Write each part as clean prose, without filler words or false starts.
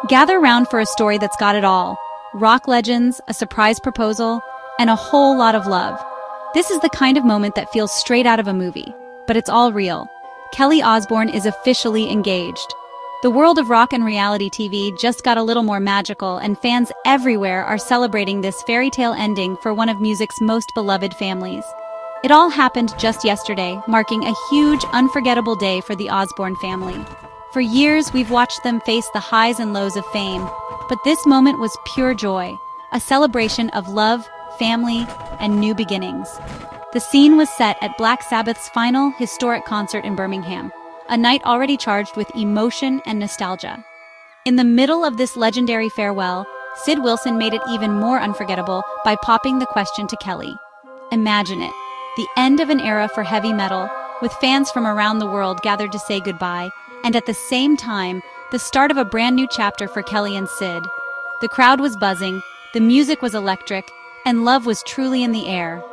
Gather round for a story that's got it all. Rock legends, a surprise proposal, and a whole lot of love. This is the kind of moment that feels straight out of a movie, but it's all real. Kelly Osbourne is officially engaged. The world of rock and reality TV just got a little more magical, and fans everywhere are celebrating this fairy tale ending for one of music's most beloved families. It all happened just yesterday, marking a huge, unforgettable day for the Osbourne family. For years, we've watched them face the highs and lows of fame, but this moment was pure joy, a celebration of love, family, and new beginnings. The scene was set at Black Sabbath's final historic concert in Birmingham, a night already charged with emotion and nostalgia. In the middle of this legendary farewell, Sid Wilson made it even more unforgettable by popping the question to Kelly. Imagine it, the end of an era for heavy metal, with fans from around the world gathered to say goodbye, and at the same time, the start of a brand new chapter for Kelly and Sid. The crowd was buzzing, the music was electric, and love was truly in the air.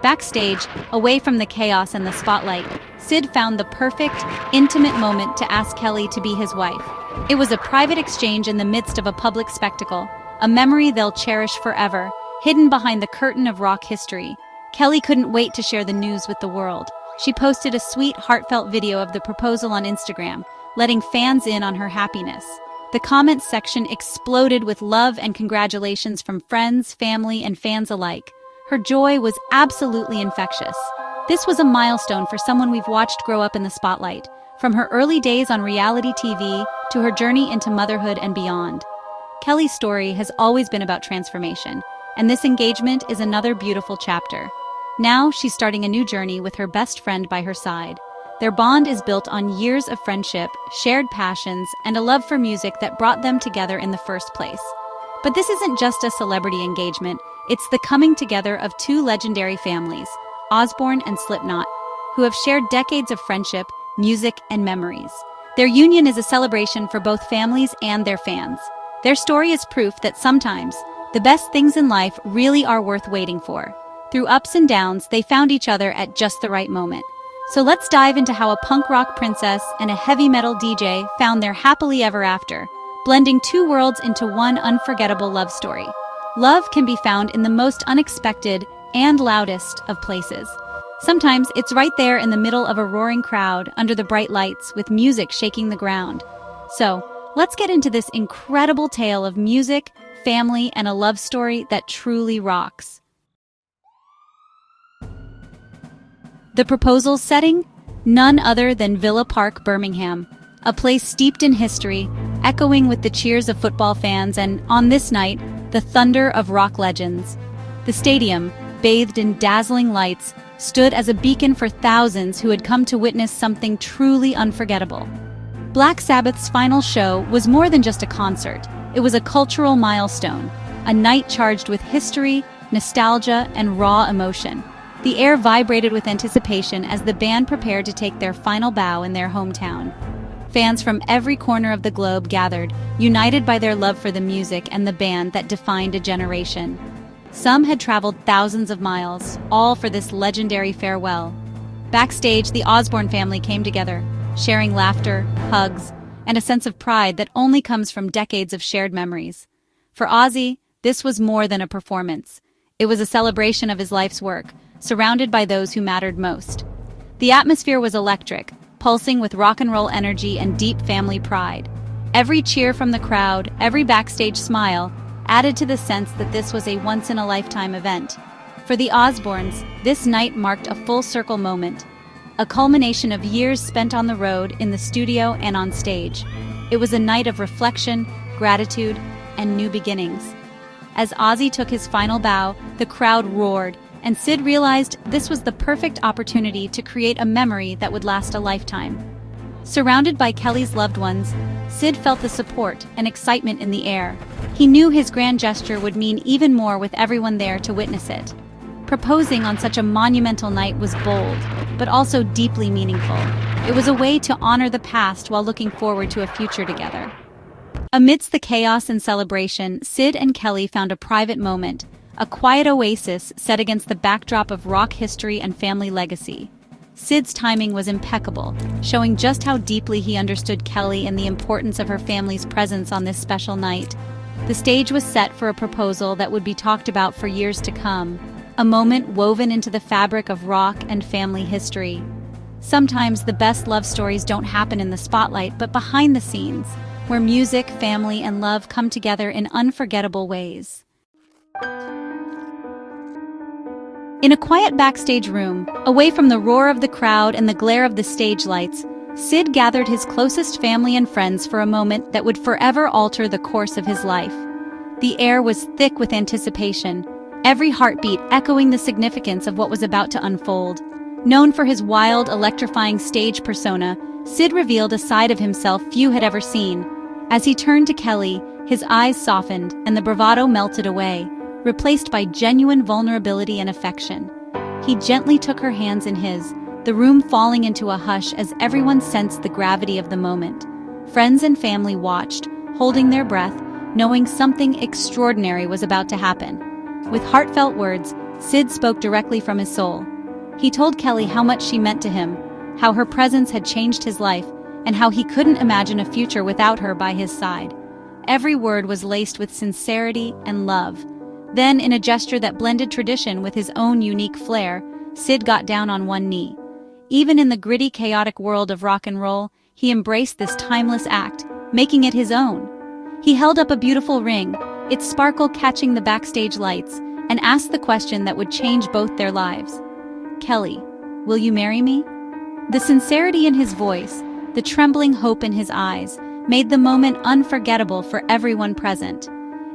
Backstage, away from the chaos and the spotlight, Sid found the perfect, intimate moment to ask Kelly to be his wife. It was a private exchange in the midst of a public spectacle, a memory they'll cherish forever, hidden behind the curtain of rock history. Kelly couldn't wait to share the news with the world. She posted a sweet, heartfelt video of the proposal on Instagram, letting fans in on her happiness. The comments section exploded with love and congratulations from friends, family, and fans alike. Her joy was absolutely infectious. This was a milestone for someone we've watched grow up in the spotlight, from her early days on reality TV to her journey into motherhood and beyond. Kelly's story has always been about transformation, and this engagement is another beautiful chapter. Now she's starting a new journey with her best friend by her side. Their bond is built on years of friendship, shared passions, and a love for music that brought them together in the first place. But this isn't just a celebrity engagement, it's the coming together of two legendary families, Osbourne and Slipknot, who have shared decades of friendship, music, and memories. Their union is a celebration for both families and their fans. Their story is proof that sometimes, the best things in life really are worth waiting for. Through ups and downs, they found each other at just the right moment. So let's dive into how a punk rock princess and a heavy metal DJ found their happily ever after, blending two worlds into one unforgettable love story. Love can be found in the most unexpected and loudest of places. Sometimes it's right there in the middle of a roaring crowd under the bright lights with music shaking the ground. So, let's get into this incredible tale of music, family, and a love story that truly rocks. The proposal setting? None other than Villa Park, Birmingham, a place steeped in history, echoing with the cheers of football fans and, on this night, the thunder of rock legends. The stadium, bathed in dazzling lights, stood as a beacon for thousands who had come to witness something truly unforgettable. Black Sabbath's final show was more than just a concert. It was a cultural milestone, a night charged with history, nostalgia, and raw emotion. The air vibrated with anticipation as the band prepared to take their final bow in their hometown. Fans from every corner of the globe gathered, united by their love for the music and the band that defined a generation. Some had traveled thousands of miles, all for this legendary farewell. Backstage, the Osbourne family came together, sharing laughter, hugs, and a sense of pride that only comes from decades of shared memories. For Ozzy, this was more than a performance. It was a celebration of his life's work, surrounded by those who mattered most. The atmosphere was electric, pulsing with rock and roll energy and deep family pride. Every cheer from the crowd, every backstage smile, added to the sense that this was a once-in-a-lifetime event. For the Osbournes, this night marked a full-circle moment, a culmination of years spent on the road, in the studio, and on stage. It was a night of reflection, gratitude, and new beginnings. As Ozzy took his final bow, the crowd roared, and Sid realized this was the perfect opportunity to create a memory that would last a lifetime. Surrounded by Kelly's loved ones, Sid felt the support and excitement in the air. He knew his grand gesture would mean even more with everyone there to witness it. Proposing on such a monumental night was bold, but also deeply meaningful. It was a way to honor the past while looking forward to a future together. Amidst the chaos and celebration, Sid and Kelly found a private moment, a quiet oasis set against the backdrop of rock history and family legacy. Sid's timing was impeccable, showing just how deeply he understood Kelly and the importance of her family's presence on this special night. The stage was set for a proposal that would be talked about for years to come, a moment woven into the fabric of rock and family history. Sometimes the best love stories don't happen in the spotlight, but behind the scenes, where music, family, and love come together in unforgettable ways. In a quiet backstage room, away from the roar of the crowd and the glare of the stage lights, Sid gathered his closest family and friends for a moment that would forever alter the course of his life. The air was thick with anticipation, every heartbeat echoing the significance of what was about to unfold. Known for his wild, electrifying stage persona, Sid revealed a side of himself few had ever seen. As he turned to Kelly, his eyes softened and the bravado melted away, replaced by genuine vulnerability and affection. He gently took her hands in his, the room falling into a hush as everyone sensed the gravity of the moment. Friends and family watched, holding their breath, knowing something extraordinary was about to happen. With heartfelt words, Sid spoke directly from his soul. He told Kelly how much she meant to him, how her presence had changed his life, and how he couldn't imagine a future without her by his side. Every word was laced with sincerity and love. Then, in a gesture that blended tradition with his own unique flair, Sid got down on one knee. Even in the gritty, chaotic world of rock and roll, he embraced this timeless act, making it his own. He held up a beautiful ring, its sparkle catching the backstage lights, and asked the question that would change both their lives. "Kelly, will you marry me?" The sincerity in his voice, the trembling hope in his eyes, made the moment unforgettable for everyone present.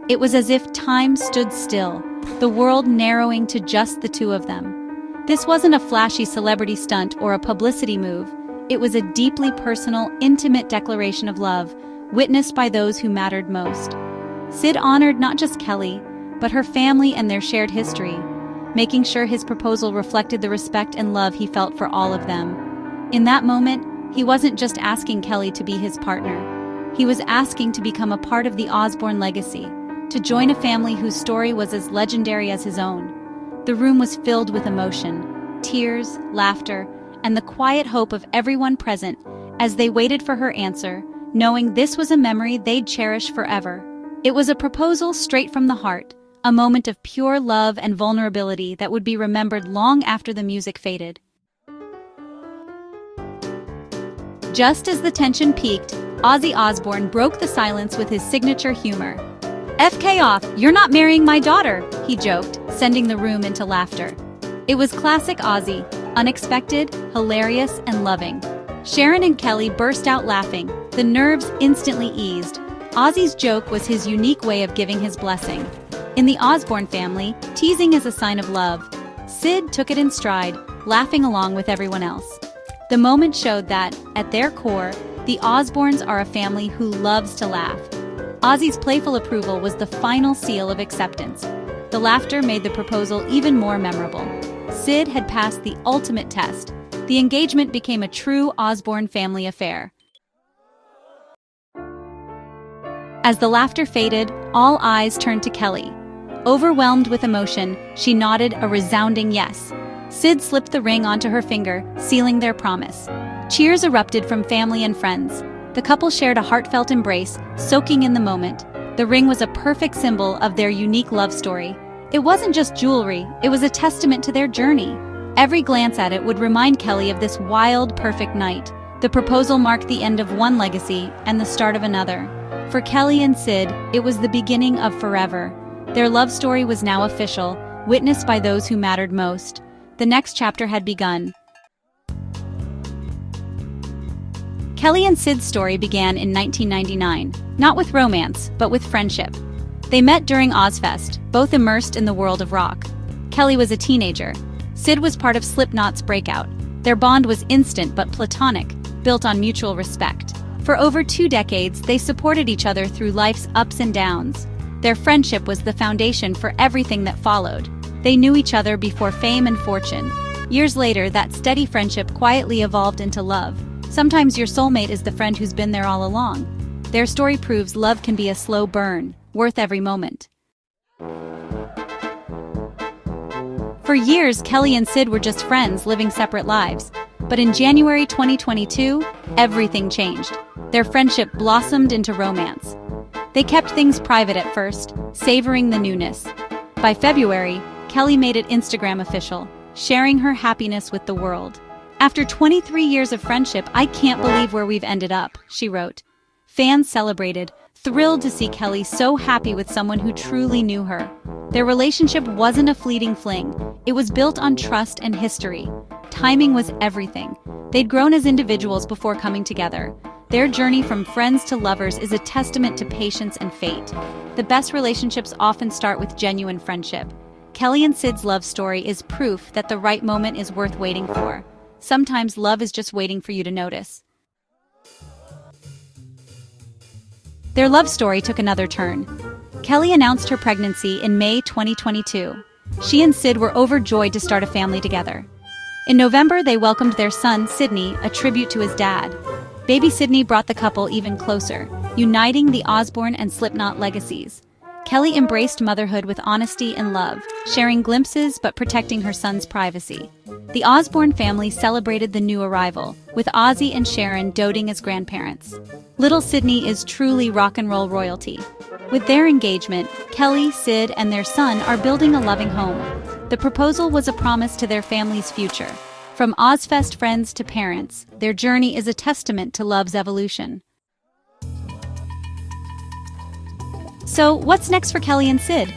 It was as if time stood still, the world narrowing to just the two of them. This wasn't a flashy celebrity stunt or a publicity move. It was a deeply personal, intimate declaration of love, witnessed by those who mattered most. Sid honored not just Kelly, but her family and their shared history, making sure his proposal reflected the respect and love he felt for all of them. In that moment, he wasn't just asking Kelly to be his partner. He was asking to become a part of the Osbourne legacy, to join a family whose story was as legendary as his own. The room was filled with emotion, tears, laughter, and the quiet hope of everyone present as they waited for her answer, knowing this was a memory they'd cherish forever. It was a proposal straight from the heart, a moment of pure love and vulnerability that would be remembered long after the music faded. Just as the tension peaked, Ozzy Osbourne broke the silence with his signature humor. "FK off, you're not marrying my daughter," he joked, sending the room into laughter. It was classic Ozzy, unexpected, hilarious, and loving. Sharon and Kelly burst out laughing, the nerves instantly eased. Ozzy's joke was his unique way of giving his blessing. In the Osbourne family, teasing is a sign of love. Sid took it in stride, laughing along with everyone else. The moment showed that, at their core, the Osbournes are a family who loves to laugh. Ozzy's playful approval was the final seal of acceptance. The laughter made the proposal even more memorable. Sid had passed the ultimate test. The engagement became a true Osbourne family affair. As the laughter faded, all eyes turned to Kelly. Overwhelmed with emotion, she nodded a resounding yes. Sid slipped the ring onto her finger, sealing their promise. Cheers erupted from family and friends. The couple shared a heartfelt embrace, soaking in the moment. The ring was a perfect symbol of their unique love story. It wasn't just jewelry, it was a testament to their journey. Every glance at it would remind Kelly of this wild, perfect night. The proposal marked the end of one legacy and the start of another. For Kelly and Sid, it was the beginning of forever. Their love story was now official, witnessed by those who mattered most. The next chapter had begun. Kelly and Sid's story began in 1999, not with romance, but with friendship. They met during Ozzfest, both immersed in the world of rock. Kelly was a teenager. Sid was part of Slipknot's breakout. Their bond was instant but platonic, built on mutual respect. For over 2 decades, they supported each other through life's ups and downs. Their friendship was the foundation for everything that followed. They knew each other before fame and fortune. Years later, that steady friendship quietly evolved into love. Sometimes your soulmate is the friend who's been there all along. Their story proves love can be a slow burn, worth every moment. For years, Kelly and Sid were just friends living separate lives. But in January 2022, everything changed. Their friendship blossomed into romance. They kept things private at first, savoring the newness. By February, Kelly made it Instagram official, sharing her happiness with the world. "After 23 years of friendship, I can't believe where we've ended up," she wrote. Fans celebrated, thrilled to see Kelly so happy with someone who truly knew her. Their relationship wasn't a fleeting fling. It was built on trust and history. Timing was everything. They'd grown as individuals before coming together. Their journey from friends to lovers is a testament to patience and fate. The best relationships often start with genuine friendship. Kelly and Sid's love story is proof that the right moment is worth waiting for. Sometimes love is just waiting for you to notice. Their love story took another turn. Kelly announced her pregnancy in May 2022. She and Sid were overjoyed to start a family together. In November, they welcomed their son, Sidney, a tribute to his dad. Baby Sidney brought the couple even closer, uniting the Osbourne and Slipknot legacies. Kelly embraced motherhood with honesty and love, sharing glimpses but protecting her son's privacy. The Osbourne family celebrated the new arrival, with Ozzy and Sharon doting as grandparents. Little Sidney is truly rock and roll royalty. With their engagement, Kelly, Sid, and their son are building a loving home. The proposal was a promise to their family's future. From Ozzfest friends to parents, their journey is a testament to love's evolution. So, what's next for Kelly and Sid?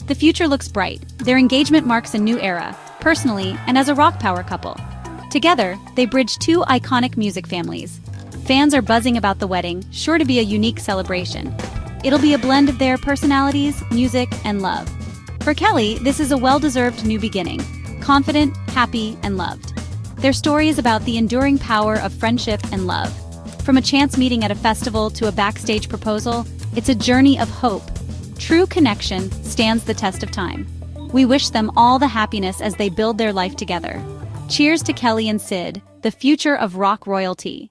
The future looks bright. Their engagement marks a new era, personally and as a rock power couple. Together, they bridge two iconic music families. Fans are buzzing about the wedding, sure to be a unique celebration. It'll be a blend of their personalities, music, and love. For Kelly, this is a well-deserved new beginning, confident, happy, and loved. Their story is about the enduring power of friendship and love. From a chance meeting at a festival to a backstage proposal, it's a journey of hope. True connection stands the test of time. We wish them all the happiness as they build their life together. Cheers to Kelly and Sid, the future of rock royalty.